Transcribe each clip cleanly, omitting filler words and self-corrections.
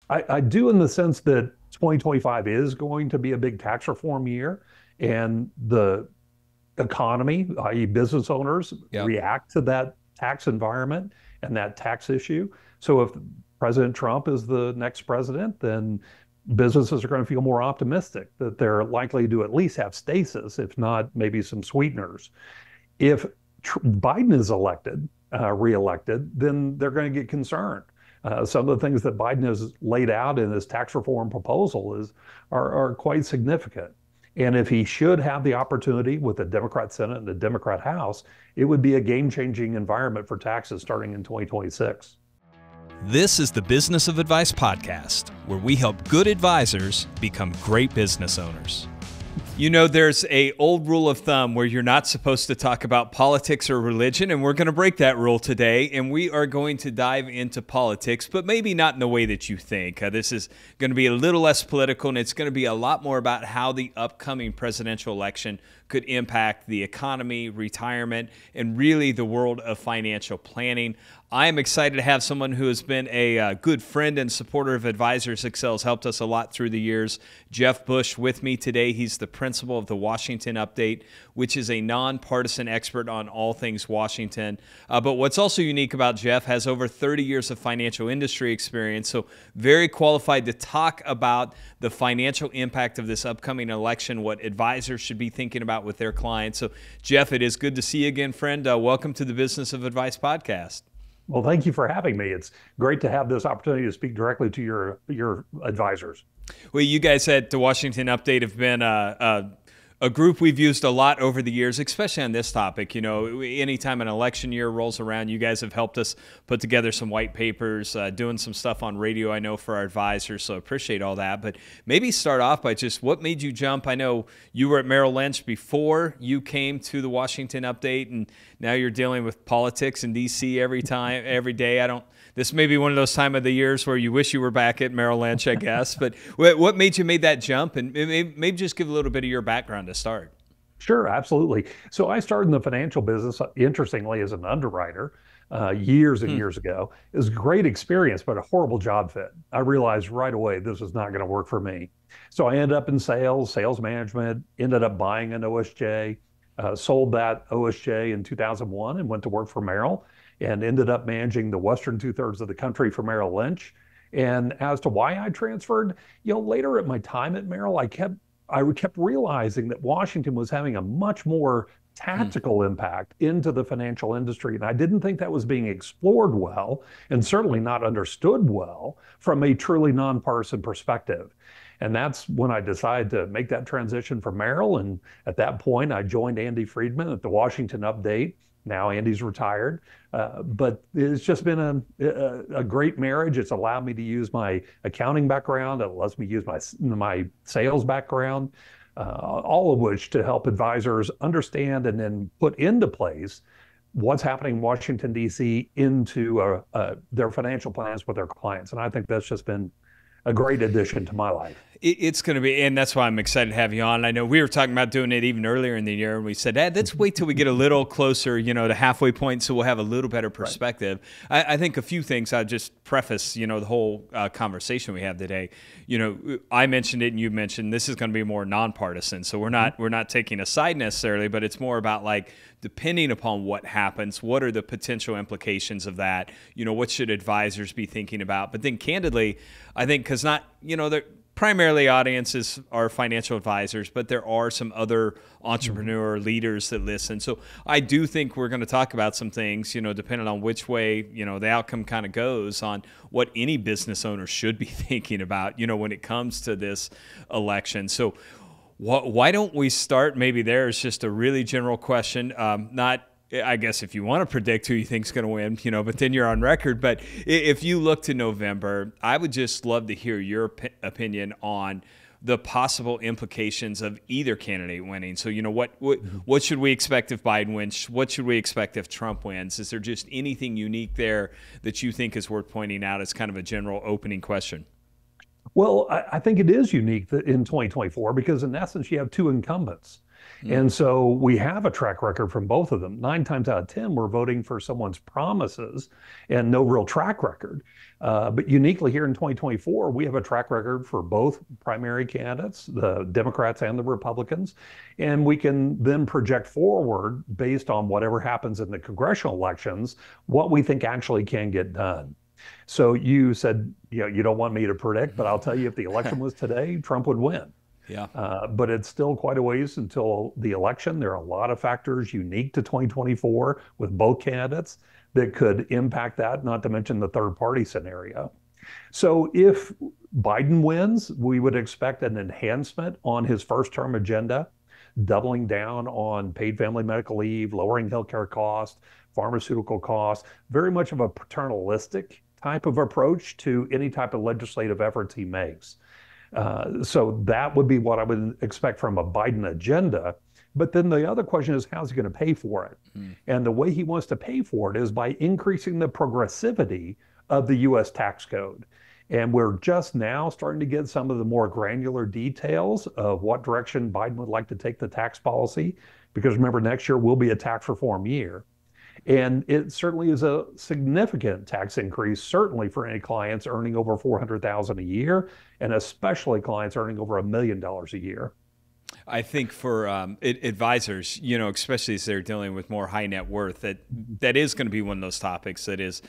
I do in the sense that 2025 is going to be a big tax reform year, and the economy, i.e., business owners, Yep. react to that tax environment and that tax issue. So if President Trump is the next president, then businesses are going to feel more optimistic that they're likely to at least have stasis, if not maybe some sweeteners. If Biden is elected, reelected, then they're going to get concerned. Some of the things that Biden has laid out in his tax reform proposal are quite significant. And if he should have the opportunity with the Democrat Senate and the Democrat House, it would be a game-changing environment for taxes starting in 2026. This is the Business of Advice podcast, where we help good advisors become great business owners. You know, there's a old rule of thumb where you're not supposed to talk about politics or religion, and we're going to break that rule today, and we are going to dive into politics, but maybe not in the way that you think. This is going to be a little less political, and it's going to be a lot more about how the upcoming presidential election could impact the economy, retirement, and really the world of financial planning. I am excited to have someone who has been a good friend and supporter of Advisors Excel, has helped us a lot through the years. Jeff Bush with me today. He's the principal of the Washington Update, which is a nonpartisan expert on all things Washington. But what's also unique about Jeff, has over 30 years of financial industry experience, so very qualified to talk about the financial impact of this upcoming election, what advisors should be thinking about with their clients. So, Jeff, it is good to see you again, friend. Welcome to the Business of Advice podcast. Well, thank you for having me. It's great to have this opportunity to speak directly to your advisors. Well, you guys at the Washington Update have been a group we've used a lot over the years, especially on this topic. You know, anytime an election year rolls around, you guys have helped us put together some white papers, doing some stuff on radio, I know, for our advisors, so appreciate all that. But maybe start off by just what made you jump? I know you were at Merrill Lynch before you came to the Washington Update, and now you're dealing with politics in D.C. every day. This may be one of those time of the years where you wish you were back at Merrill Lynch, I guess. But what made you make that jump? And maybe just give a little bit of your background to start. Sure, absolutely. So I started in the financial business, interestingly, as an underwriter years and Hmm. years ago. It was a great experience, but a horrible job fit. I realized right away this was not going to work for me. So I ended up in sales management, ended up buying an OSJ, sold that OSJ in 2001 and went to work for Merrill and ended up managing the western two-thirds of the country for Merrill Lynch. And as to why I transferred, later at my time at Merrill, I kept realizing that Washington was having a much more Hmm. tactical impact into the financial industry. And I didn't think that was being explored well, and certainly not understood well from a truly nonpartisan perspective. And that's when I decided to make that transition from Merrill. And at that point, I joined Andy Friedman at the Washington Update. Now Andy's retired, but it's just been a great marriage. It's allowed me to use my accounting background. It lets me use my sales background, all of which to help advisors understand and then put into place what's happening in Washington, D.C. into their financial plans with their clients. And I think that's just been a great addition to my life. It's going to be, and that's why I'm excited to have you on. I know we were talking about doing it even earlier in the year, and we said, let's wait till we get a little closer, to halfway point, so we'll have a little better Right. perspective. I think a few things I'll just preface, the whole conversation we have today. I mentioned it, and you mentioned this is going to be more nonpartisan, so we're not taking a side necessarily, but it's more about like depending upon what happens, what are the potential implications of that? What should advisors be thinking about? But then, candidly, I think because not, they're primarily audiences are financial advisors, but there are some other Mhm. entrepreneur leaders that listen. So I do think we're going to talk about some things, depending on which way, the outcome kind of goes on what any business owner should be thinking about, when it comes to this election. So why don't we start maybe there is just a really general question, not I guess if you want to predict who you think's going to win, but then you're on record. But if you look to November, I would just love to hear your opinion on the possible implications of either candidate winning. So, Mhm. what should we expect if Biden wins? What should we expect if Trump wins? Is there just anything unique there that you think is worth pointing out as kind of a general opening question? Well, I think it is unique in 2024 because, in essence, you have two incumbents. And so we have a track record from both of them. 9 times out of 10, we're voting for someone's promises and no real track record. But uniquely here in 2024, we have a track record for both primary candidates, the Democrats and the Republicans. And we can then project forward based on whatever happens in the congressional elections, what we think actually can get done. So you said, you don't want me to predict, but I'll tell you if the election was today, Trump would win. Yeah. But it's still quite a ways until the election. There are a lot of factors unique to 2024 with both candidates that could impact that, not to mention the third party scenario. So if Biden wins, we would expect an enhancement on his first term agenda, doubling down on paid family medical leave, lowering healthcare costs, pharmaceutical costs, very much of a paternalistic type of approach to any type of legislative efforts he makes. So that would be what I would expect from a Biden agenda. But then the other question is, how's he going to pay for it? And the way he wants to pay for it is by increasing the progressivity of the US tax code. And we're just now starting to get some of the more granular details of what direction Biden would like to take the tax policy. Because remember, next year will be a tax reform year. And it certainly is a significant tax increase, certainly for any clients earning over $400,000 a year, and especially clients earning over $1 million a year. I think for advisors, especially as they're dealing with more high net worth, that is going to be one of those topics that is,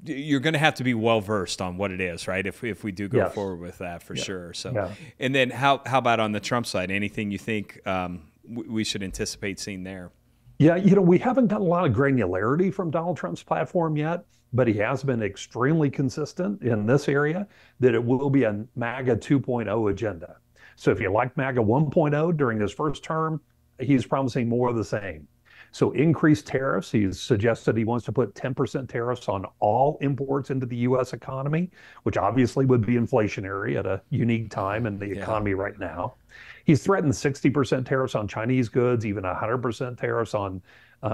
you're going to have to be well versed on what it is, right? If we do go forward with that, for sure. So, and then how about on the Trump side? Anything you think we should anticipate seeing there? Yeah, we haven't got a lot of granularity from Donald Trump's platform yet, but he has been extremely consistent in this area that it will be a MAGA 2.0 agenda. So if you like MAGA 1.0 during his first term, he's promising more of the same. So increased tariffs. He's suggested he wants to put 10% tariffs on all imports into the U.S. economy, which obviously would be inflationary at a unique time in the economy right now. He's threatened 60% tariffs on Chinese goods, even 100% tariffs on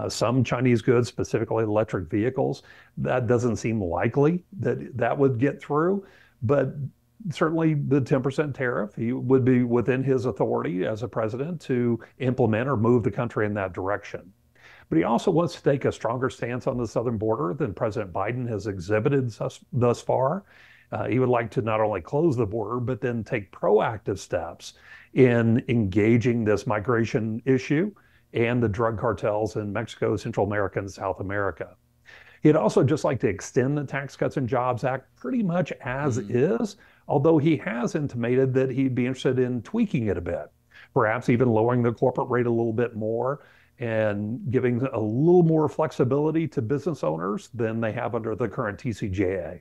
some Chinese goods, specifically electric vehicles. That doesn't seem likely that that would get through, but certainly the 10% tariff, he would be within his authority as a president to implement or move the country in that direction. But he also wants to take a stronger stance on the southern border than President Biden has exhibited thus far. He would like to not only close the border, but then take proactive steps in engaging this migration issue and the drug cartels in Mexico, Central America, and South America. He'd also just like to extend the Tax Cuts and Jobs Act pretty much as is, although he has intimated that he'd be interested in tweaking it a bit, perhaps even lowering the corporate rate a little bit more and giving a little more flexibility to business owners than they have under the current TCJA.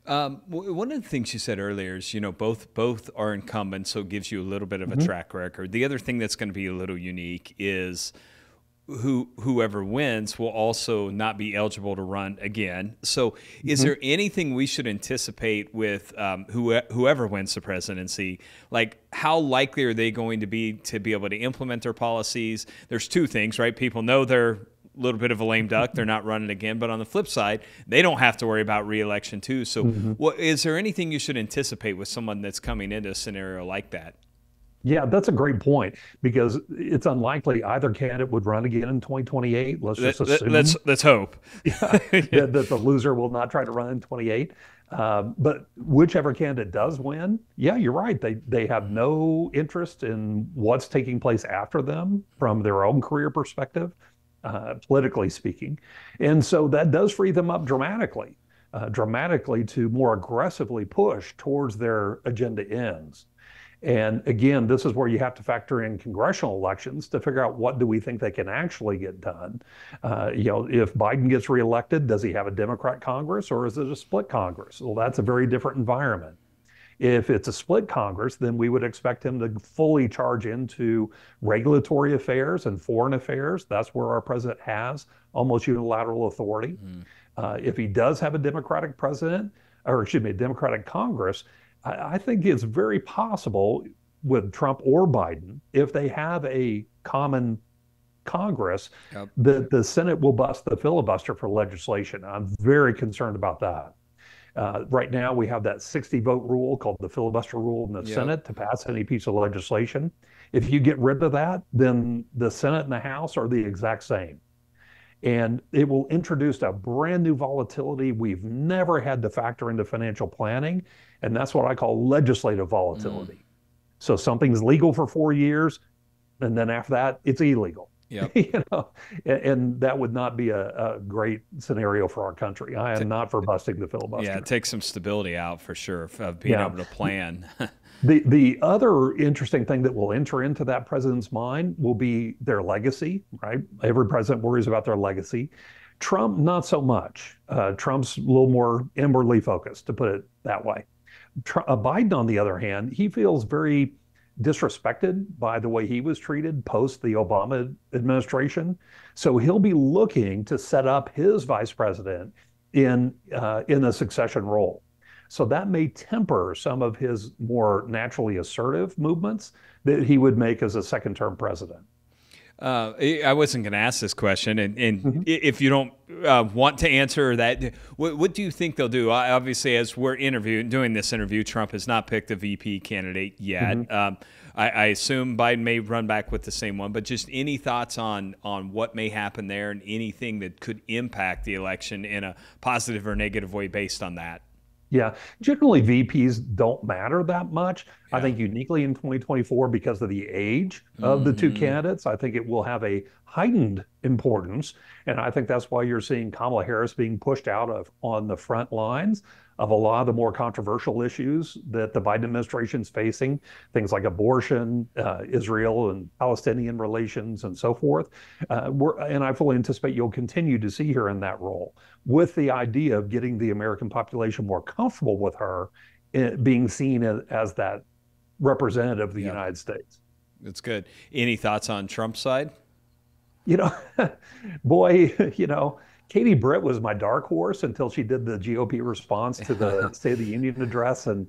One of the things you said earlier is, both are incumbents, so it gives you a little bit of a track record. The other thing that's going to be a little unique is whoever wins will also not be eligible to run again. So is there anything we should anticipate with whoever wins the presidency? Like, how likely are they going to be able to implement their policies? There's two things, right? People know they're little bit of a lame duck. They're not running again. But on the flip side, they don't have to worry about re-election too. So is there anything you should anticipate with someone that's coming into a scenario like that? Yeah, that's a great point, because it's unlikely either candidate would run again in 2028. Let's just assume. Let's hope. that the loser will not try to run in 28. But whichever candidate does win, yeah, you're right. They have no interest in what's taking place after them from their own career perspective. Politically speaking. And so that does free them up dramatically to more aggressively push towards their agenda ends. And again, this is where you have to factor in congressional elections to figure out what do we think they can actually get done. If Biden gets reelected, does he have a Democrat Congress or is it a split Congress? Well, that's a very different environment. If it's a split Congress, then we would expect him to fully charge into regulatory affairs and foreign affairs. That's where our president has almost unilateral authority. If he does have a Democratic president, or excuse me, a Democratic Congress, I think it's very possible with Trump or Biden, if they have a common Congress, that the Senate will bust the filibuster for legislation. I'm very concerned about that. Right now, we have that 60-vote rule called the filibuster rule in the Yep. Senate to pass any piece of legislation. If you get rid of that, then the Senate and the House are the exact same. And it will introduce a brand new volatility we've never had to factor into financial planning. And that's what I call legislative Mm. volatility. So something's legal for 4 years, and then after that, it's illegal. Yep. And that would not be a great scenario for our country. I am not for busting the Yeah, it filibuster. takes some stability out for sure of being Yeah. able to plan. The other interesting thing that will enter into that president's mind will be their legacy, right? Every president worries about their legacy. Trump, not so much. Trump's a little more inwardly focused, to put it that way. Biden, on the other hand, he feels very disrespected by the way he was treated post the Obama administration. So he'll be looking to set up his vice president in a succession role. So that may temper some of his more naturally assertive movements that he would make as a second term president. I wasn't going to ask this question, and Mhm. if you don't want to answer that, what do you think they'll do? Obviously, as we're doing this interview, Trump has not picked a VP candidate yet. Mhm. I assume Biden may run back with the same one, but just any thoughts on what may happen there and anything that could impact the election in a positive or negative way based on that? Yeah, generally VPs don't matter that much. I Yeah. think uniquely in 2024, because of the age of the two Hmm. candidates, I think it will have a heightened importance. And I think that's why you're seeing Kamala Harris being pushed out of on the front lines of a lot of the more controversial issues that the Biden administration is facing, things like abortion, Israel and Palestinian relations, and so forth. And I fully anticipate you'll continue to see her in that role, with the idea of getting the American population more comfortable with her being seen as that representative of the Yep. United States. That's good. Any thoughts on Trump's side? You know, boy, Katie Britt was my dark horse until she did the GOP response to the State of the Union address. And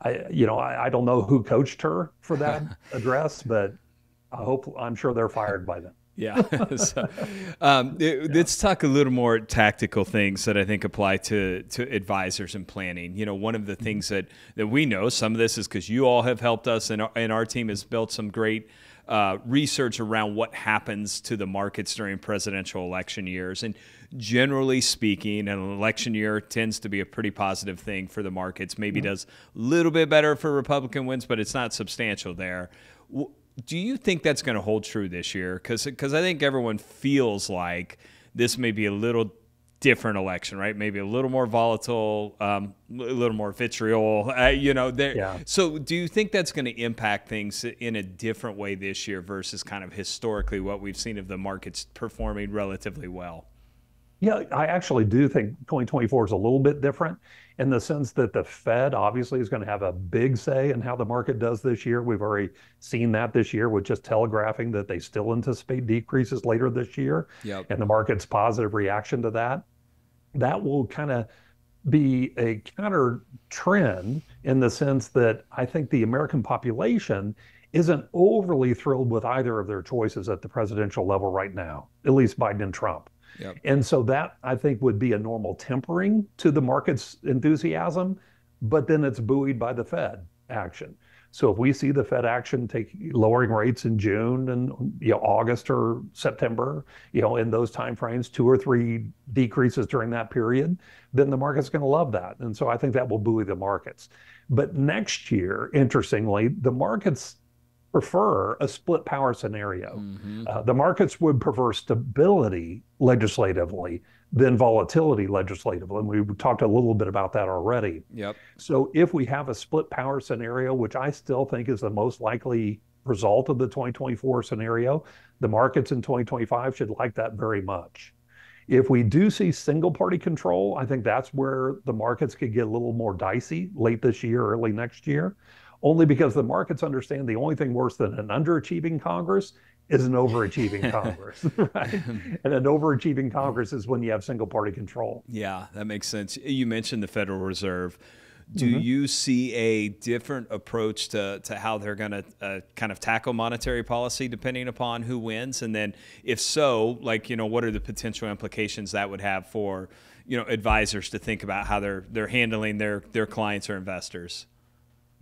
I don't know who coached her for that address, but I'm sure they're fired by then. Yeah. So, Yeah. let's talk a little more tactical things that I think apply to advisors and planning. One of the things that we know, some of this is because you all have helped us, and our team has built some great research around what happens to the markets during presidential election years. And generally speaking, an election year tends to be a pretty positive thing for the markets. Maybe does a little bit better for Republican wins, but it's not substantial there. Do you think that's going to hold true this year? Because I think everyone feels like this may be a little different election, right? Maybe a little more volatile, a little more vitriol, there. Yeah. So do you think that's going to impact things in a different way this year versus kind of historically what we've seen of the markets performing relatively well? Yeah, I actually do think 2024 is a little bit different in the sense that the Fed obviously is going to have a big say in how the market does this year. We've already seen that this year with just telegraphing that they still anticipate decreases later this year, Yep. and the market's positive reaction to that. That will kind of be a counter trend in the sense that I think the American population isn't overly thrilled with either of their choices at the presidential level right now, at least Biden and Trump. Yep. And so that I think would be a normal tempering to the market's enthusiasm, but then it's buoyed by the Fed action. So if we see the Fed action take lowering rates in June and August or September, in those timeframes, 2 or 3 decreases during that period, then the market's going to love that. And so I think that will buoy the markets. But next year, interestingly, the markets prefer a split power scenario. Mm-hmm. The markets would prefer stability legislatively than volatility legislatively. And we talked a little bit about that already. Yep. So if we have a split power scenario, which I still think is the most likely result of the 2024 scenario, the markets in 2025 should like that very much. If we do see single party control, I think that's where the markets could get a little more dicey late this year, early next year, only because the markets understand the only thing worse than an underachieving Congress is an overachieving Congress, right? And an overachieving Congress is when you have single party control. Yeah, that makes sense. You mentioned the Federal Reserve. Do Mhm. you see a different approach to how they're going to kind of tackle monetary policy depending upon who wins? And then if so, what are the potential implications that would have for, advisors to think about how they're handling their clients or investors?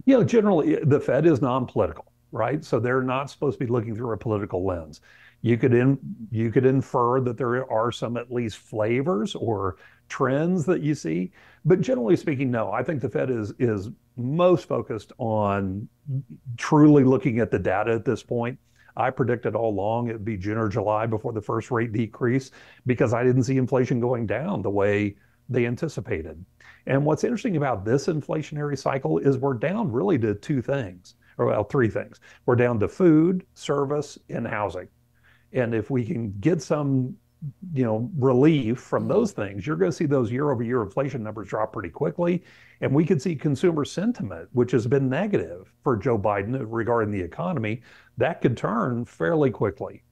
Generally, the Fed is non-political, right? So they're not supposed to be looking through a political lens. You could infer that there are some at least flavors or trends that you see, but generally speaking, no. I think the Fed is most focused on truly looking at the data at this point. I predicted all along it would be June or July before the first rate decrease because I didn't see inflation going down the way they anticipated. And what's interesting about this inflationary cycle is we're down really to two things, or well, three things. We're down to food, service, and housing. And if we can get some, relief from those things, you're going to see those year-over-year inflation numbers drop pretty quickly. And we could see consumer sentiment, which has been negative for Joe Biden regarding the economy, that could turn fairly quickly.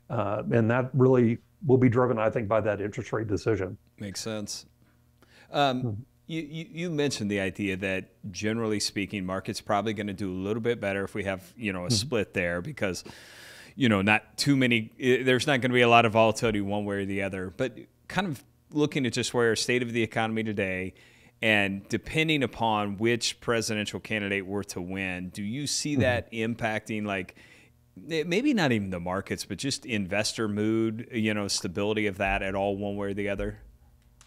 And that really will be driven, I think, by that interest rate decision. Makes sense. You mentioned the idea that generally speaking, market's probably going to do a little bit better if we have, a split there because, not too many, there's not going to be a lot of volatility one way or the other. But kind of looking at just where state of the economy today, and depending upon which presidential candidate were to win, do you see that impacting, like, maybe not even the markets, but just investor mood, stability of that at all one way or the other?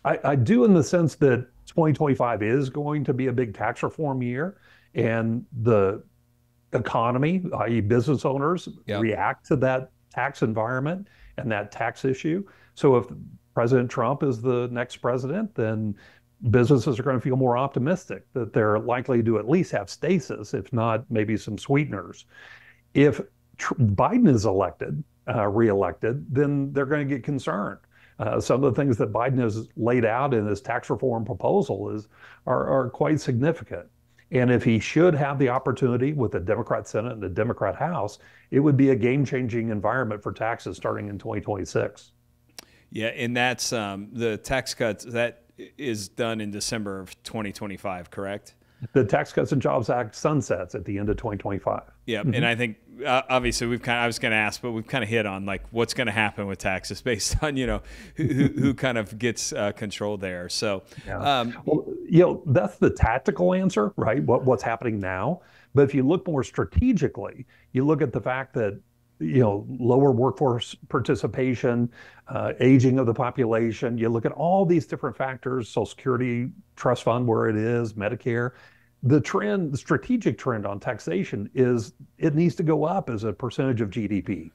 I do, in the sense that 2025 is going to be a big tax reform year, and the economy, i.e. business owners, react to that tax environment and that tax issue. So if President Trump is the next president, then businesses are going to feel more optimistic that they're likely to at least have stasis, if not maybe some sweeteners. If Biden is reelected, then they're going to get concerned. Some of the things that Biden has laid out in his tax reform proposal are quite significant. And if he should have the opportunity with the Democrat Senate and the Democrat House, it would be a game-changing environment for taxes starting in 2026. Yeah, and that's the tax cuts, that is done in December of 2025, correct? The Tax Cuts and Jobs Act sunsets at the end of 2025. Yeah, and I think obviously I was going to ask, but we've kind of hit on like what's going to happen with taxes based on who kind of gets control there. So, that's the tactical answer, right? What's happening now. But if you look more strategically, you look at the fact that lower workforce participation, aging of the population. You look at all these different factors, Social Security, trust fund where it is, Medicare. The strategic trend on taxation is it needs to go up as a percentage of GDP.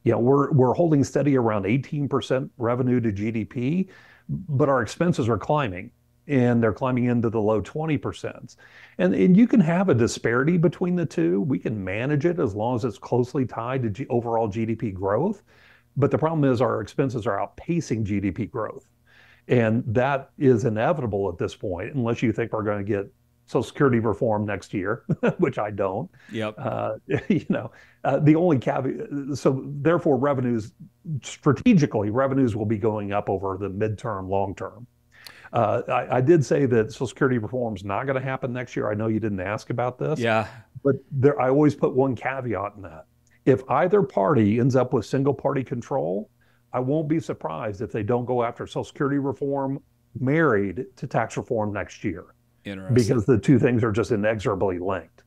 We're holding steady around 18% revenue to GDP, but our expenses are climbing. And they're climbing into the low 20%. And you can have a disparity between the two. We can manage it as long as it's closely tied to overall GDP growth. But the problem is our expenses are outpacing GDP growth. And that is inevitable at this point, unless you think we're going to get Social Security reform next year, which I don't. Yep. The only caveat, so therefore strategically, revenues will be going up over the midterm, long term. I did say that Social Security reform is not going to happen next year. I know you didn't ask about this. Yeah. But I always put one caveat in that. If either party ends up with single party control, I won't be surprised if they don't go after Social Security reform married to tax reform next year. Interesting. Because the two things are just inexorably linked.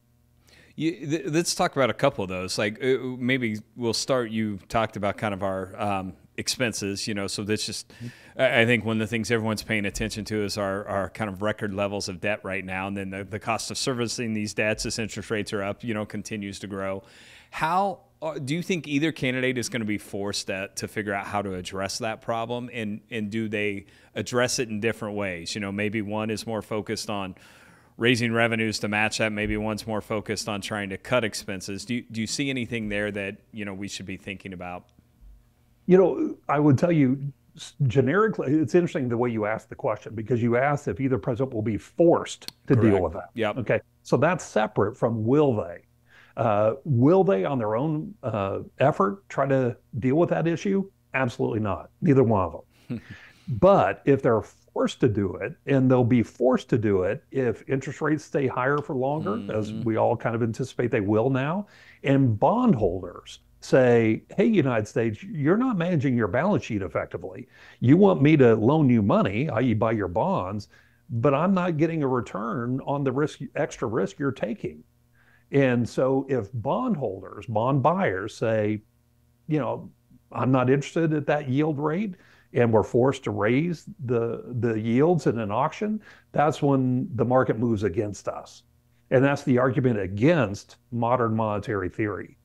Let's talk about a couple of those. Like maybe we'll start, you talked about kind of our expenses, so that's just, I think one of the things everyone's paying attention to is our kind of record levels of debt right now. And then the cost of servicing these debts as interest rates are up, continues to grow. How do you think either candidate is going to be forced to figure out how to address that problem? And do they address it in different ways? Maybe one is more focused on raising revenues to match that. Maybe one's more focused on trying to cut expenses. Do you see anything there that, we should be thinking about? I would tell you generically, it's interesting the way you asked the question, because you asked if either president will be forced to deal with that. Yep. Okay. So that's separate from will they? Will they on their own effort try to deal with that issue? Absolutely not. Neither one of them. But if they're forced to do it, and they'll be forced to do it if interest rates stay higher for longer, as we all kind of anticipate they will now, and bondholders say, hey, United States, you're not managing your balance sheet effectively. You want me to loan you money, i.e., buy your bonds, but I'm not getting a return on the extra risk you're taking. And so if bondholders, bond buyers say, you know, I'm not interested at that yield rate, and we're forced to raise the yields in an auction, that's when the market moves against us. And that's the argument against modern monetary theory.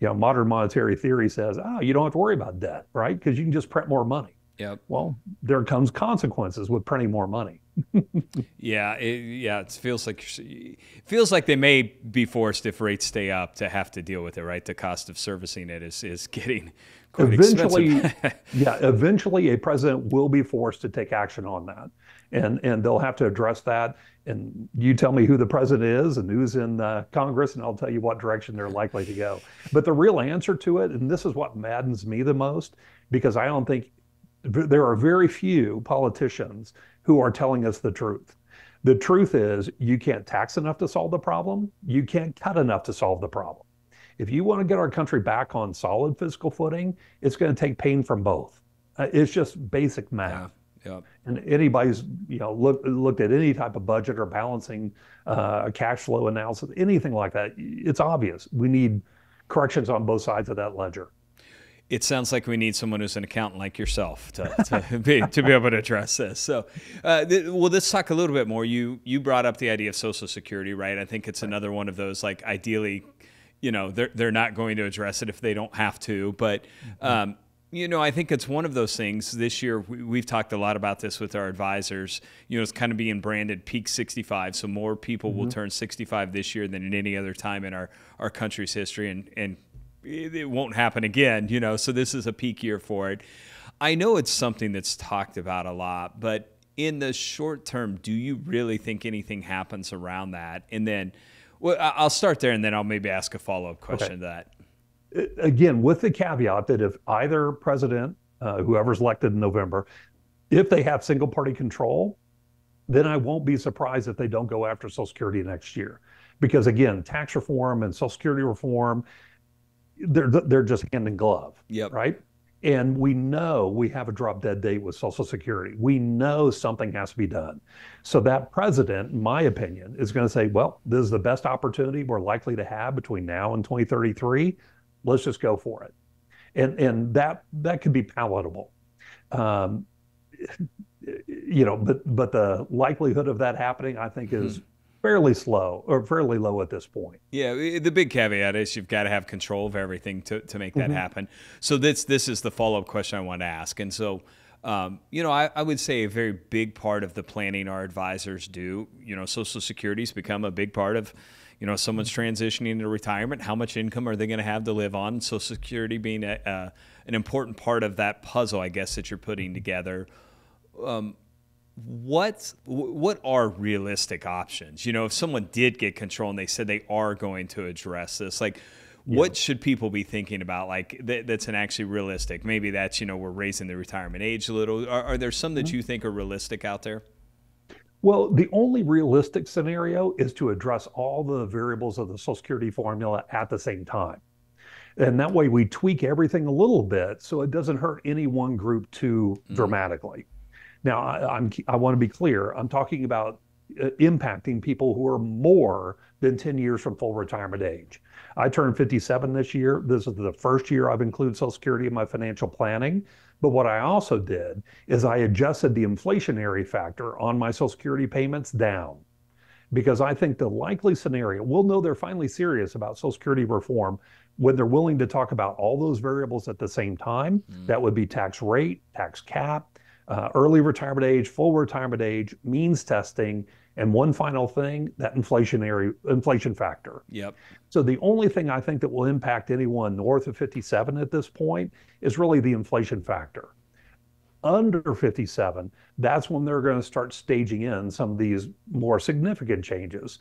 Modern monetary theory says, oh, you don't have to worry about debt, right? Because you can just print more money. Yep. Well, there comes consequences with printing more money. It feels like they may be forced, if rates stay up, to have to deal with it, right? The cost of servicing it is getting quite expensive. Eventually a president will be forced to take action on that. And they'll have to address that. And you tell me who the president is and who's in Congress, and I'll tell you what direction they're likely to go. But the real answer to it, and this is what maddens me the most, because I don't think there are very few politicians who are telling us the truth. The truth is you can't tax enough to solve the problem. You can't cut enough to solve the problem. If you want to get our country back on solid fiscal footing, it's going to take pain from both. It's just basic math. Yeah. And anybody's looked at any type of budget or balancing cash flow analysis, anything like that, it's obvious. We need corrections on both sides of that ledger. It sounds like we need someone who's an accountant like yourself to be able to address this. So, well, let's talk a little bit more. You brought up the idea of Social Security, right? I think it's another one of those, like, ideally, they're not going to address it if they don't have to. But I think it's one of those things. This year, we've talked a lot about this with our advisors. It's kind of being branded peak 65. So more people will turn 65 this year than at any other time in our country's history, and it won't happen again, so this is a peak year for it. I know it's something that's talked about a lot, but in the short term, do you really think anything happens around that? And then, well, I'll start there, and then I'll maybe ask a follow-up question to that. Again, with the caveat that if either president, whoever's elected in November, if they have single party control, then I won't be surprised if they don't go after Social Security next year. Because again, tax reform and Social Security reform, they're just hand in glove, right? And we know we have a drop dead date with Social Security. We know something has to be done. So that president, in my opinion, is going to say, well, this is the best opportunity we're likely to have between now and 2033. Let's just go for it. And that could be palatable. But the likelihood of that happening, I think, is fairly slow or fairly low at this point. Yeah, the big caveat is you've got to have control of everything to make that happen. So this is the follow-up question I want to ask. And so, I would say a very big part of the planning our advisors do, Social Security's become a big part of, someone's transitioning into retirement. How much income are they going to have to live on? Social Security being an important part of that puzzle, I guess, that you're putting together. What are realistic options? If someone did get control and they said they are going to address this, like, what should people be thinking about? Like, that's an actually realistic? Maybe that's, we're raising the retirement age a little. Are there some that you think are realistic out there? Well, the only realistic scenario is to address all the variables of the Social Security formula at the same time. And that way we tweak everything a little bit so it doesn't hurt any one group too dramatically. Now, I want to be clear. I'm talking about impacting people who are more than 10 years from full retirement age. I turned 57 this year. This is the first year I've included Social Security in my financial planning. But what I also did is I adjusted the inflationary factor on my Social Security payments down, because I think the likely scenario, we'll know they're finally serious about Social Security reform when they're willing to talk about all those variables at the same time. That would be tax rate, tax cap, early retirement age, full retirement age, means testing, and one final thing, that inflation factor. So the only thing I think that will impact anyone north of 57 at this point is really the inflation factor. Under 57, that's when they're going to start staging in some of these more significant changes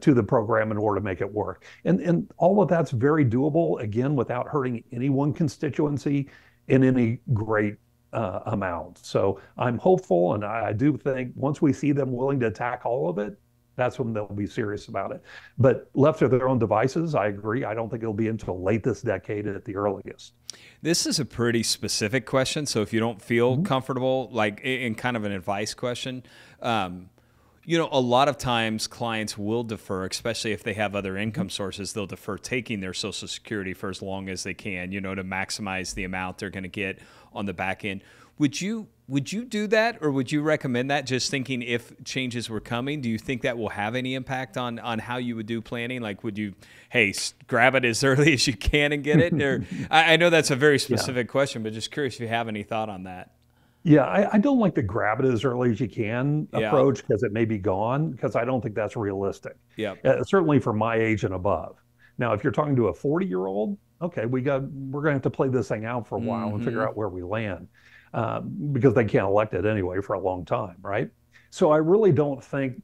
to the program in order to make it work. And all of that's very doable, again, without hurting any one constituency in any great amount. So I'm hopeful, and I do think once we see them willing to attack all of it, That's when they'll be serious about it. But left to their own devices, I agree. I don't think it'll be until late this decade at the earliest. This is a pretty specific question. So if you don't feel Mhm. comfortable, like in kind of an advice question, a lot of times clients will defer, especially if they have other income sources, they'll defer taking their Social Security for as long as they can, to maximize the amount they're going to get on the back end. Would you do that, or would you recommend that, just thinking if changes were coming? Do you think that will have any impact on how you would do planning? Like, would you, hey, grab it as early as you can and get it? Or I know that's a very Yeah. specific question, but just curious if you have any thought on that. Yeah, I don't like the grab it as early as you can Yeah. approach because it may be gone, because I don't think that's realistic. Yep. Certainly for my age and above. Now, if you're talking to a 40-year-old, okay, we're going to have to play this thing out for a while and figure Mm-hmm. out where we land, because they can't elect it anyway for a long time, right? So I really don't think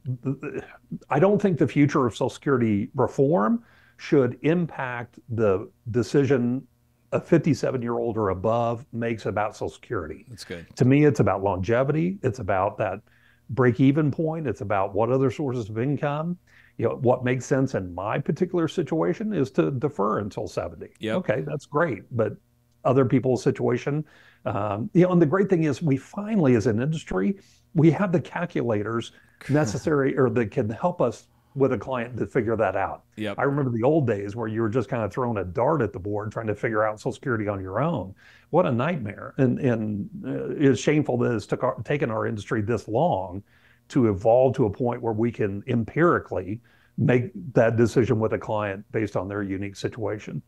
I don't think the future of Social Security reform should impact the decision a 57-year-old or above makes about Social Security. That's good. To me, it's about longevity. It's about that break-even point. It's about what other sources of income. What makes sense in my particular situation is to defer until 70. Yep. Okay, that's great. But other people's situation, and the great thing is we finally, as an industry, we have the calculators necessary or that can help us with a client to figure that out. Yep. I remember the old days where you were just kind of throwing a dart at the board trying to figure out Social Security on your own. What a nightmare. And it's shameful that it's taken our industry this long to evolve to a point where we can empirically make that decision with a client based on their unique situation.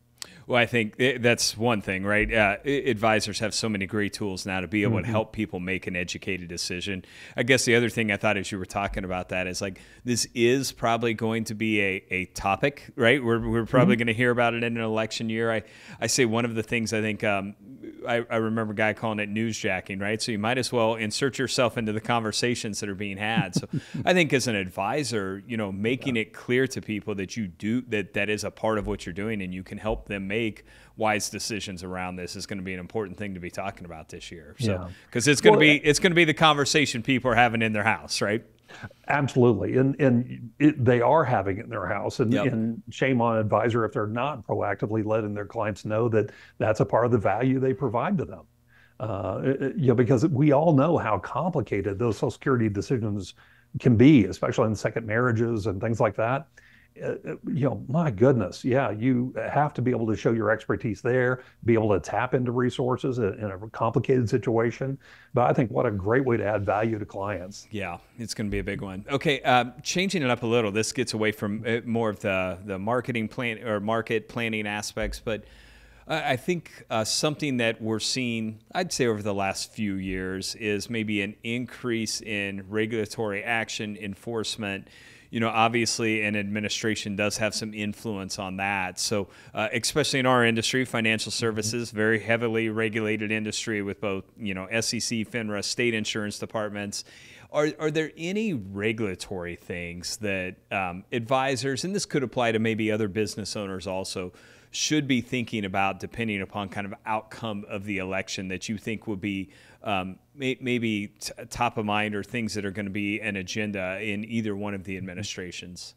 Well, I think that's one thing, right? Advisors have so many great tools now to be able to Mm-hmm. help people make an educated decision. I guess the other thing I thought as you were talking about that is, like, this is probably going to be a topic, right? We're probably Mm-hmm. going to hear about it in an election year. I say one of the things I think I remember a guy calling it newsjacking, right? So you might as well insert yourself into the conversations that are being had. So I think as an advisor, making it clear to people that you do that is a part of what you're doing, and you can help them make wise decisions around this is going to be an important thing to be talking about this year. So, Yeah. because Well, it's going to be the conversation people are having in their house, right? absolutely. They are having it in their house. And, Yep. and shame on advisor if they're not proactively letting their clients know that that's a part of the value they provide to them. Because we all know how complicated those Social Security decisions can be, especially in second marriages and things like that. My goodness, yeah, you have to be able to show your expertise there, be able to tap into resources in a complicated situation. But I think what a great way to add value to clients. Yeah, it's going to be a big one. Okay, changing it up a little. This gets away from more of the marketing plan or market planning aspects, but I think something that we're seeing, I'd say over the last few years, is maybe an increase in regulatory action enforcement. Obviously, an administration does have some influence on that. So, especially in our industry, financial services, very heavily regulated industry with both, SEC, FINRA, state insurance departments. Are there any regulatory things that advisors, and this could apply to maybe other business owners also, should be thinking about depending upon kind of outcome of the election that you think would be maybe top of mind, or things that are going to be an agenda in either one of the administrations?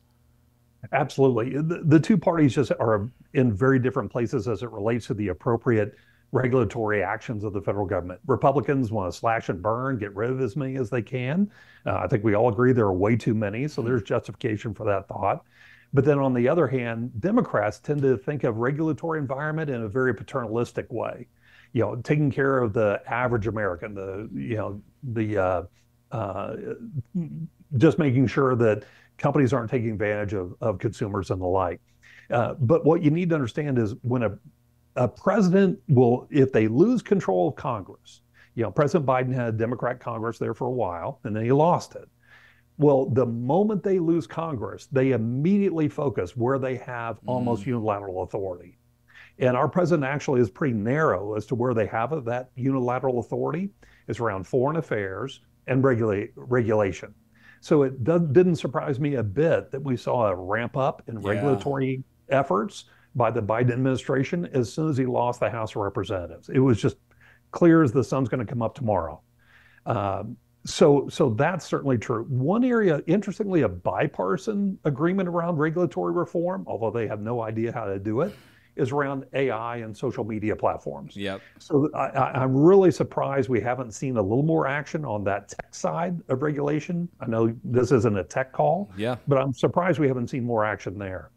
Absolutely. The two parties just are in very different places as it relates to the appropriate regulatory actions of the federal government. Republicans want to slash and burn, get rid of as many as they can. I think we all agree there are way too many, so there's justification for that thought. But then on the other hand, Democrats tend to think of regulatory environment in a very paternalistic way. Taking care of the average American, uh, just making sure that companies aren't taking advantage of consumers and the like. But what you need to understand is when a president will, if they lose control of Congress, President Biden had a Democrat Congress there for a while, and then he lost it. Well, the moment they lose Congress, they immediately focus where they have almost unilateral authority. And our president actually is pretty narrow as to where they have that unilateral authority. It's around foreign affairs and regulation. So it didn't surprise me a bit that we saw a ramp up in Yeah. regulatory efforts by the Biden administration as soon as he lost the House of Representatives. It was just clear as the sun's going to come up tomorrow. So that's certainly true. One area, interestingly, a bipartisan agreement around regulatory reform, although they have no idea how to do it, is around AI and social media platforms. Yep. So I'm really surprised we haven't seen a little more action on that tech side of regulation. I know this isn't a tech call, Yeah. but I'm surprised we haven't seen more action there.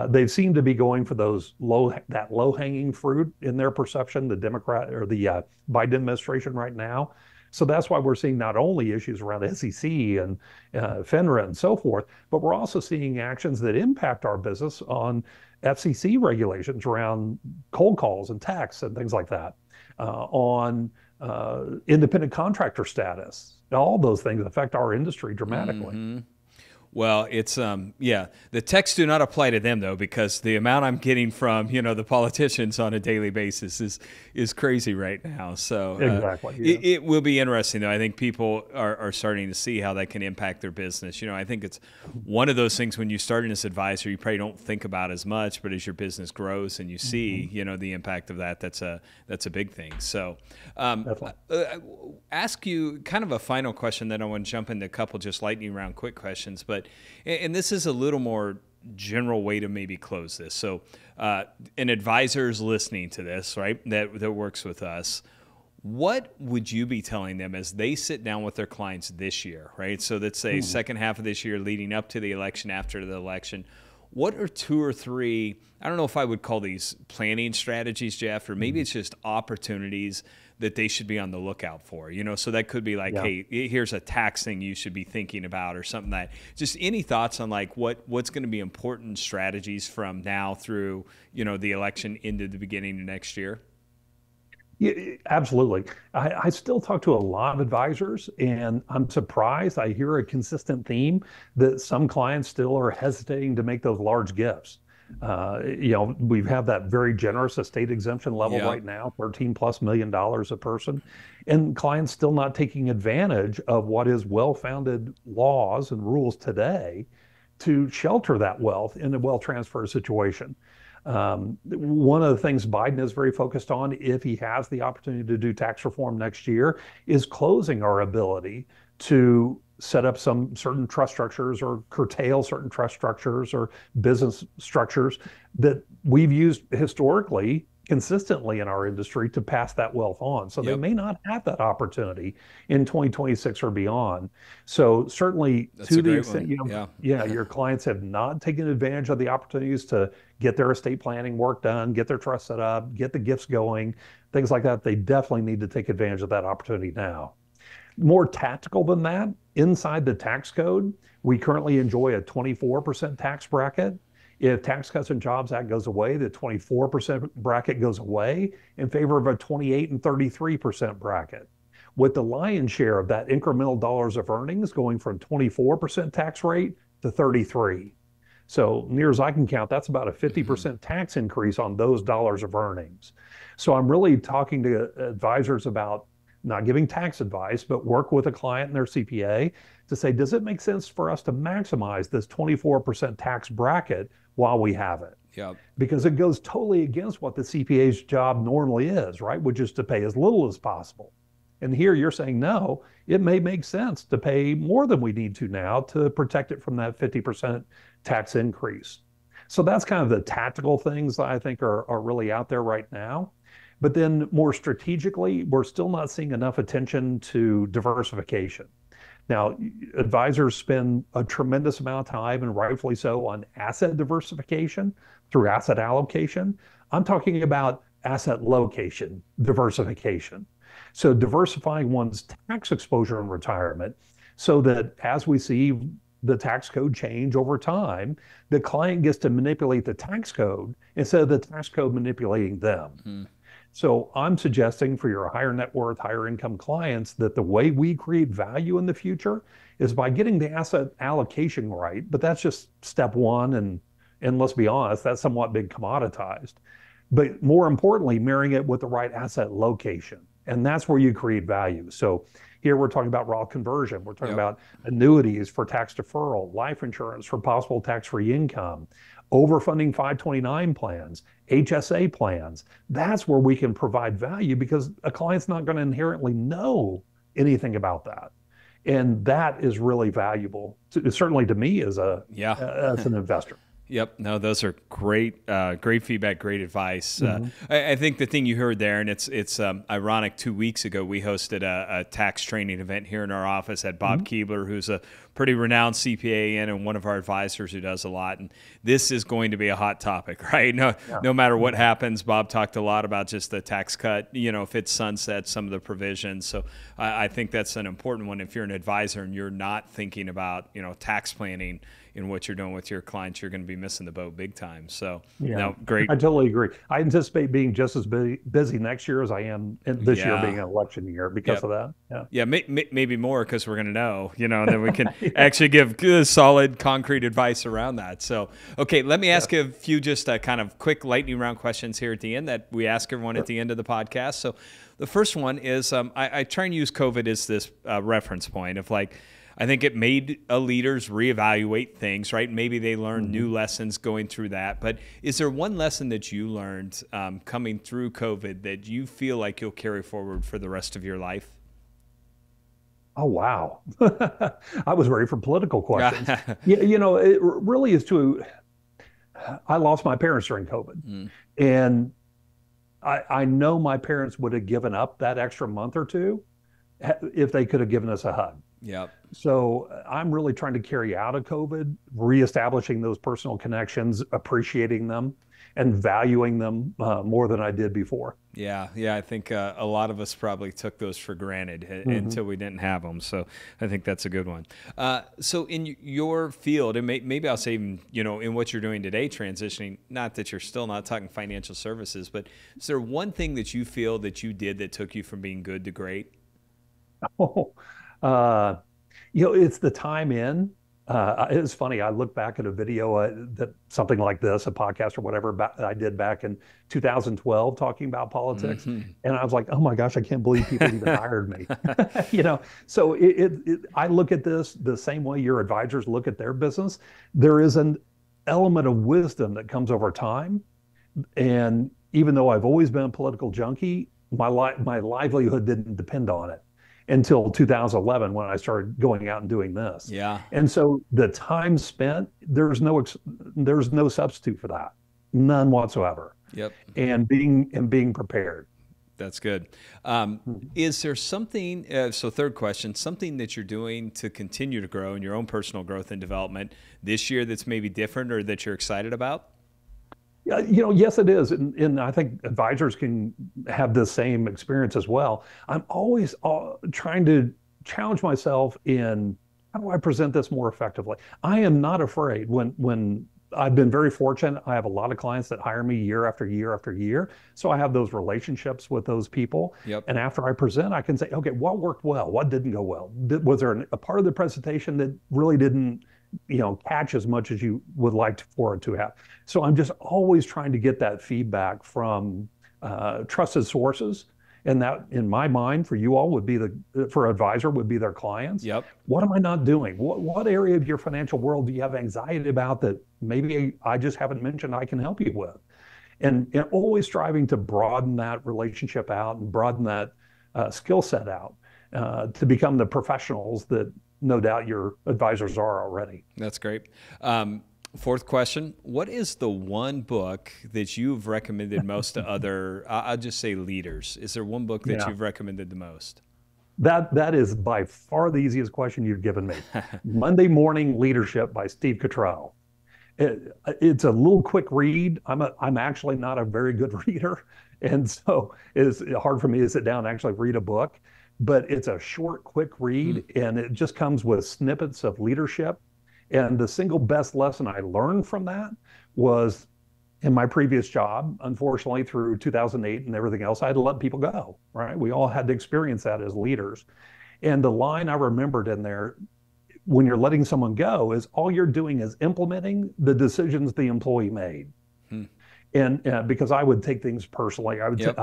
They seem to be going for that low hanging fruit in their perception, the Democrat or the Biden administration right now. So that's why we're seeing not only issues around SEC and FINRA and so forth, but we're also seeing actions that impact our business on FCC regulations around cold calls and texts and things like that, on independent contractor status. All those things affect our industry dramatically. Mm-hmm. Well, it's yeah. The texts do not apply to them though, because the amount I'm getting from the politicians on a daily basis is crazy right now. So Exactly. Yeah. it will be interesting though. I think people are starting to see how that can impact their business. I think it's one of those things when you start in as advisor, you probably don't think about as much, but as your business grows and you see the impact of that, that's a big thing. So ask you kind of a final question, then I want to jump into a couple just lightning round quick questions, but and this is a little more general way to maybe close this. So an advisor is listening to this, right, that works with us. What would you be telling them as they sit down with their clients this year, right? So let's say second half of this year leading up to the election, after the election. What are 2 or 3, I don't know if I would call these planning strategies, Jeff, or maybe it's just opportunities that they should be on the lookout for, so that could be like, hey, here's a tax thing you should be thinking about or something. That just any thoughts on like what's going to be important strategies from now through, the election into the beginning of next year? Yeah, absolutely. I still talk to a lot of advisors, and I'm surprised. I hear a consistent theme that some clients still are hesitating to make those large gifts. We've had that very generous estate exemption level right now, $13+ million a person, and clients still not taking advantage of what is well-founded laws and rules today to shelter that wealth in a wealth transfer situation. One of the things Biden is very focused on, if he has the opportunity to do tax reform next year, is closing our ability to set up some certain trust structures or curtail certain trust structures or business structures that we've used historically consistently in our industry to pass that wealth on. So they may not have that opportunity in 2026 or beyond. So certainly to the extent, your clients have not taken advantage of the opportunities to get their estate planning work done, get their trust set up, get the gifts going, things like that, they definitely need to take advantage of that opportunity now. More tactical than that, inside the tax code, we currently enjoy a 24% tax bracket. If Tax Cuts and Jobs Act goes away, the 24% bracket goes away in favor of a 28 and 33% bracket. With the lion's share of that incremental dollars of earnings going from 24% tax rate to 33. So near as I can count, that's about a 50% tax increase on those dollars of earnings. So I'm really talking to advisors about not giving tax advice, but work with a client and their CPA to say, does it make sense for us to maximize this 24% tax bracket while we have it? Yeah. Because it goes totally against what the CPA's job normally is, right? Which is to pay as little as possible. And here you're saying, no, it may make sense to pay more than we need to now to protect it from that 50% tax increase. So that's kind of the tactical things that I think are really out there right now. But then more strategically, we're still not seeing enough attention to diversification. Now, advisors spend a tremendous amount of time, and rightfully so, on asset diversification through asset allocation. I'm talking about asset location diversification. So diversifying one's tax exposure in retirement so that as we see the tax code change over time, the client gets to manipulate the tax code instead of the tax code manipulating them. So I'm suggesting for your higher net worth, higher income clients that the way we create value in the future is by getting the asset allocation right. But that's just step one. And let's be honest, that's somewhat been commoditized. But more importantly, marrying it with the right asset location. And that's where you create value. So here we're talking about Roth conversion. We're talking about annuities for tax deferral, life insurance for possible tax-free income, overfunding 529 plans, HSA plans. That's where we can provide value because a client's not going to inherently know anything about that. And that is really valuable, certainly to me as Yeah. as an investor. Yep. No, those are great, great feedback, great advice. Hmm. I think the thing you heard there, and it's ironic. 2 weeks ago, we hosted a tax training event here in our office. Had Bob Hmm. Keebler, who's a pretty renowned CPA and one of our advisors who does a lot. And this is going to be a hot topic, right? Yeah. No matter what happens, Bob talked a lot about just the tax cut. If it sunsets some of the provisions. So I think that's an important one. If you're an advisor and you're not thinking about tax planning in what you're doing with your clients, you're going to be missing the boat big time. So, Yeah, no, great. I totally agree. I anticipate being just as busy next year as I am this year being an election year because Yep. of that. Yeah. Yeah, maybe more because we're going to know, and then we can Yeah. actually give good, solid, concrete advice around that. So, okay, let me ask you a few just kind of quick lightning round questions here at the end that we ask everyone at the end of the podcast. So, the first one is I try and use COVID as this reference point of like, I think it made leaders reevaluate things, right? Maybe they learned new lessons going through that. But is there one lesson that you learned coming through COVID that you feel like you'll carry forward for the rest of your life? Oh, wow. I was ready for political questions. Yeah, it really is I lost my parents during COVID. Mm, And I know my parents would have given up that extra month or two if they could have given us a hug. yep. So I'm really trying to carry out of COVID, reestablishing those personal connections, appreciating them, and valuing them more than I did before. Yeah, I think a lot of us probably took those for granted Hmm. until we didn't have them. So I think that's a good one. So in your field, and maybe I'll say, in what you're doing today, transitioning, not that you're still not talking financial services, but is there one thing that you feel that you did that took you from being good to great? Oh, uh, it's the time in. It's funny. I look back at a video that something like this, a podcast or whatever, I did back in 2012 talking about politics, Hmm. and I was like, "Oh my gosh, I can't believe people even hired me." So I look at this the same way your advisors look at their business. There is an element of wisdom that comes over time, and even though I've always been a political junkie, my livelihood didn't depend on it until 2011 when I started going out and doing this. Yeah. And so the time spent, there's no substitute for that, none whatsoever. Yep. And being prepared. That's good. Is there something, so third question, something that you're doing to continue to grow in your own personal growth and development this year that's maybe different or that you're excited about? Yeah, yes, it is, and I think advisors can have the same experience as well. I'm always trying to challenge myself in how do I present this more effectively. I am not afraid when I've been very fortunate. I have a lot of clients that hire me year after year after year, so I have those relationships with those people. Yep. And after I present, I can say, okay, what worked well, what didn't go well? Was there a part of the presentation that really didn't catch as much as you would like for it to have? So I'm just always trying to get that feedback from trusted sources. And that, in my mind, for you all for advisor would be their clients. Yep. What am I not doing? What area of your financial world do you have anxiety about that maybe I just haven't mentioned I can help you with? And always striving to broaden that relationship out and broaden that skill set out to become the professionals that no doubt your advisors are already. That's great. Fourth question, what is the one book that you've recommended most to other, I'll just say leaders? Is there one book that Yeah. you've recommended the most? That is by far the easiest question you've given me. Monday Morning Leadership by Steve Cottrell. It's a little quick read. I'm actually not a very good reader, and so it's hard for me to sit down and actually read a book. But it's a short, quick read, and it just comes with snippets of leadership. And the single best lesson I learned from that was in my previous job, unfortunately, through 2008 and everything else, I had to let people go, right? We all had to experience that as leaders. And the line I remembered in there, when you're letting someone go, is all you're doing is implementing the decisions the employee made. Hmm. And because I would take things personally, Yep.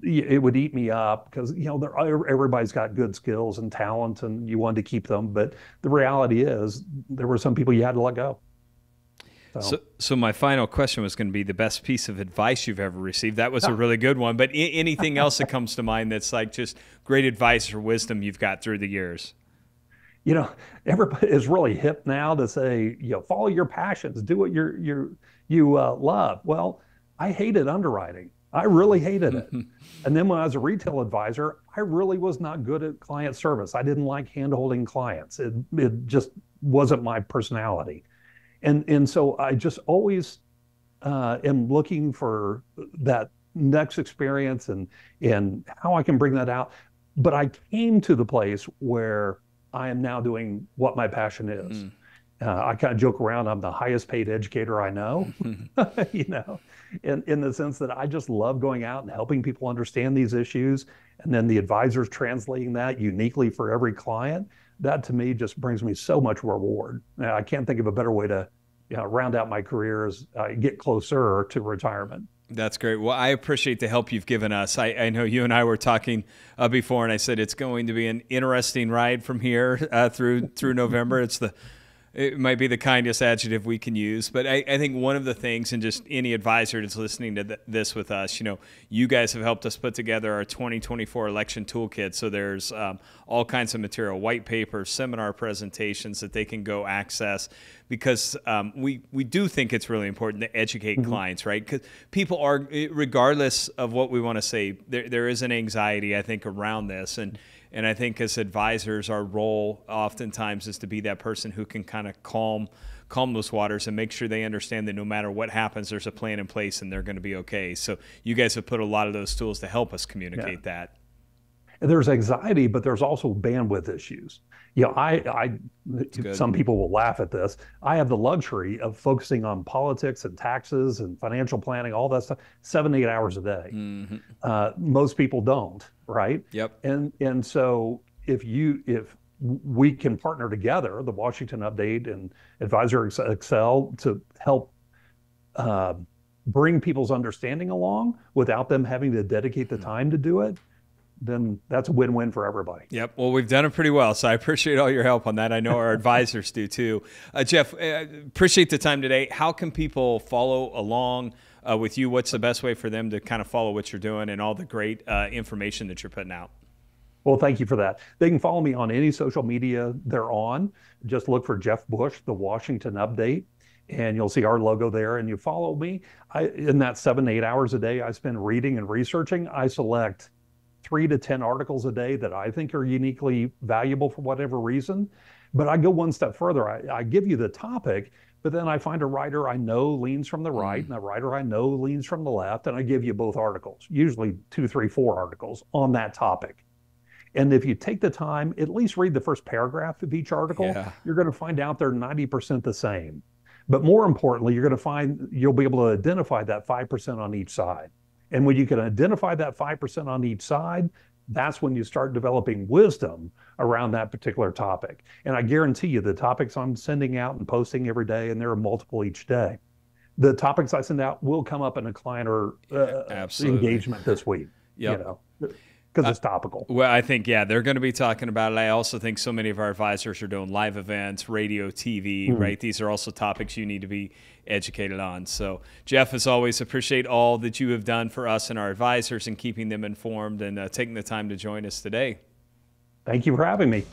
it would eat me up because everybody's got good skills and talent and you wanted to keep them, but the reality is there were some people you had to let go. So my final question was going to be the best piece of advice you've ever received. That was a really good one, but anything else that comes to mind that's like just great advice or wisdom you've got through the years? you know, everybody is really hip now to say, follow your passions, do what you love. Well, I hated underwriting. I really hated it. And then when I was a retail advisor, I really was not good at client service. I didn't like hand-holding clients. It just wasn't my personality. And so I just always am looking for that next experience and how I can bring that out. But I came to the place where I am now doing what my passion is. I kind of joke around, I'm the highest paid educator I know, in the sense that I just love going out and helping people understand these issues. And then the advisors translating that uniquely for every client. That to me just brings me so much reward. I can't think of a better way to round out my career as I get closer to retirement. That's great. Well, I appreciate the help you've given us. I know you and I were talking before, and I said it's going to be an interesting ride from here through November. It might be the kindest adjective we can use, but I think one of the things, and just any advisor that's listening to this with us, you guys have helped us put together our 2024 election toolkit. So there's all kinds of material, white papers, seminar presentations that they can go access, because we do think it's really important to educate clients, right? Because people are, regardless of what we want to say, there is an anxiety, I think, around this. And I think as advisors, our role oftentimes is to be that person who can kind of calm those waters and make sure they understand that no matter what happens, there's a plan in place and they're going to be okay. So you guys have put a lot of those tools to help us communicate that. And there's anxiety, but there's also bandwidth issues. Some people will laugh at this. I have the luxury of focusing on politics and taxes and financial planning, all that stuff, 7-8 hours a day. Most people don't, right? Yep. And so if we can partner together, the Washington Update and Advisor Excel, to help bring people's understanding along without them having to dedicate the time to do it, then that's a win-win for everybody. Yep. Well, we've done it pretty well, so I appreciate all your help on that. I know our advisors do too. Jeff, appreciate the time today. How can people follow along with you? What's the best way for them to kind of follow what you're doing and all the great information that you're putting out? Well, thank you for that. They can follow me on any social media they're on. Just look for Jeff Bush, the Washington Update, and you'll see our logo there. And you follow me. In that 7-8 hours a day I spend reading and researching, I select 3 to 10 articles a day that I think are uniquely valuable for whatever reason. But I go one step further. I give you the topic, but then I find a writer I know leans from the right and a writer I know leans from the left, and I give you both articles, usually 2, 3, 4 articles on that topic. And if you take the time, at least read the first paragraph of each article, you're going to find out they're 90% the same. But more importantly, you'll be able to identify that 5% on each side. And when you can identify that 5% on each side, that's when you start developing wisdom around that particular topic. And I guarantee you the topics I'm sending out and posting every day, and there are multiple each day, the topics I send out will come up in a client or engagement this week, because it's topical. Well, I think, they're going to be talking about it. I also think so many of our advisors are doing live events, radio, TV, right? These are also topics you need to be educated on. So, Jeff, as always, appreciate all that you have done for us and our advisors and keeping them informed and taking the time to join us today. Thank you for having me.